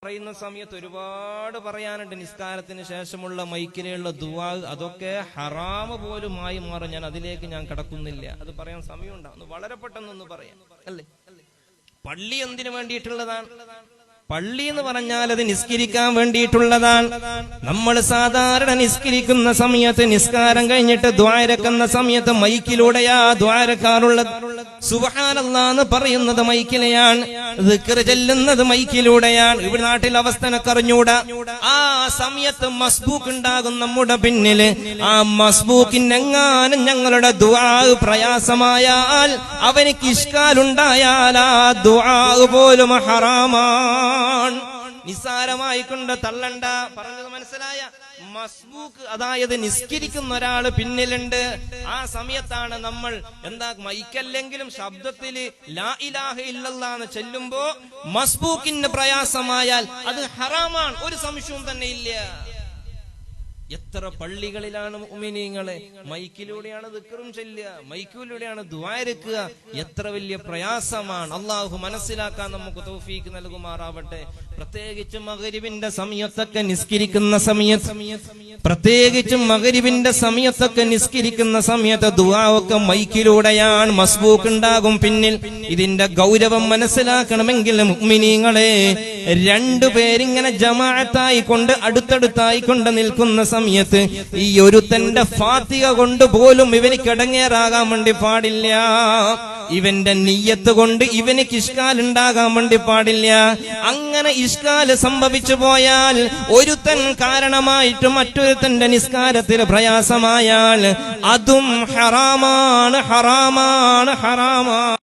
പറയുന്ന സമയത്ത് ഒരുപാട് പറയാനുണ്ട്. നിസ്കാരത്തിന് ശേഷമുള്ള മൈക്കിലുള്ള ദുആ അതൊക്കെ ഹറാമ് പോലുമായി മാറും. ഞാൻ അതിലേക്ക് കടക്കുന്നില്ല, അത് പറയാൻ സമയമുണ്ടാവും. വളരെ പെട്ടെന്നൊന്ന് പറയാം. അല്ലേ, പള്ളി എന്തിനു വേണ്ടിയിട്ടുള്ളതാണ്? പള്ളി എന്ന് പറഞ്ഞാൽ അത് നിസ്കരിക്കാൻ വേണ്ടിയിട്ടുള്ളതാണ്. നമ്മൾ സാധാരണ നിസ്കരിക്കുന്ന സമയത്ത്, നിസ്കാരം കഴിഞ്ഞിട്ട് ദ്വാരക്കുന്ന സമയത്ത് മൈക്കിലൂടെയാ ദ്വാരക്കാറുള്ളത്. സുബ്ഹാനല്ലാഹ് എന്ന് പറയുന്നത് മൈക്കിലെയാണ്, ദിക്ർ ചെല്ലുന്നത് മൈക്കിലൂടെയാണ്. ഇവിടെ നാട്ടിൽ അവസ്ഥനൊക്കെ അറിഞ്ഞൂടാ. ആ സമയത്ത് മസ്ബൂക്ക് ഉണ്ടാകും നമ്മുടെ പിന്നില്. ആ മസ്ബൂക്കിനെങ്ങാനും ഞങ്ങളുടെ ദുആ പ്രയാസമായാൽ, അവനിക്ക് ഇഷ്കാലുണ്ടായാൽ ആ ദുആ പോലും ഹറാമാണ്. നിസ്സാരമായിക്കൊണ്ട് തള്ളണ്ട. പറഞ്ഞത് മനസ്സിലായ? മസ്ബൂക്ക് അതായത് നിസ്കരിക്കുന്ന ഒരാള് പിന്നിലുണ്ട്. ആ സമയത്താണ് നമ്മൾ മൈക്കല്ലെങ്കിലും ശബ്ദത്തില് ലാ ഇലാഹ ഇല്ലല്ലാഹ് എന്ന് ചെല്ലുമ്പോ മസ്ബൂക്കിന് പ്രയാസമായാൽ അത് ഹറാമാണ്, ഒരു സംശയവും തന്നെ ഇല്ല. എത്ര പള്ളികളിലാണ് മുഅ്മിനീങ്ങളെ മൈക്കിലൂടെയാണ് ദിക്റും ചൊല്ലുക, മൈക്കിലൂടെയാണ് ദുആ ഇറക്കുക. എത്ര വലിയ പ്രയാസമാണ്. അള്ളാഹു മനസ്സിലാക്കാൻ നമുക്ക് തൗഫീഖ് നൽകുമാറാവട്ടെ. പ്രത്യേകിച്ചും മഗ്രിബിന്റെ സമയത്തൊക്കെ നിസ്കരിക്കുന്ന സമയത്ത് ദുആ ഒക്കെ മൈക്കിലൂടെയാണ്, മസ്ബൂക്ക് ഉണ്ടാകും പിന്നിൽ. ഇതിന്റെ ഗൗരവം മനസ്സിലാക്കണമെങ്കിൽ മുഅ്മിനീങ്ങളെ, രണ്ടുപേരിങ്ങനെ ജമാഅത്തായി കൊണ്ട് അടുത്തടുത്തായി കൊണ്ട് നിൽക്കുന്ന സമയത്ത് ഈ ഒരുത്തന്റെ ഫാത്തിഹ കൊണ്ട് പോലും ഇവനിക്ക് ഇടങ്ങേറാകാൻ വേണ്ടി പാടില്ല. ഇവന്റെ നിയ്യത്ത് കൊണ്ട് ഇവനിക്ക് ഇഷ്കാൽ ഉണ്ടാകാൻ വേണ്ടി പാടില്ല. അങ്ങനെ ഇഷ്കാൽ സംഭവിച്ചു പോയാൽ, ഒരുത്തൻ കാരണമായിട്ട് മറ്റൊരുത്തന്റെ നിസ്കാരത്തിൽ പ്രയാസമായാൽ അതും ഹറാമാണ്.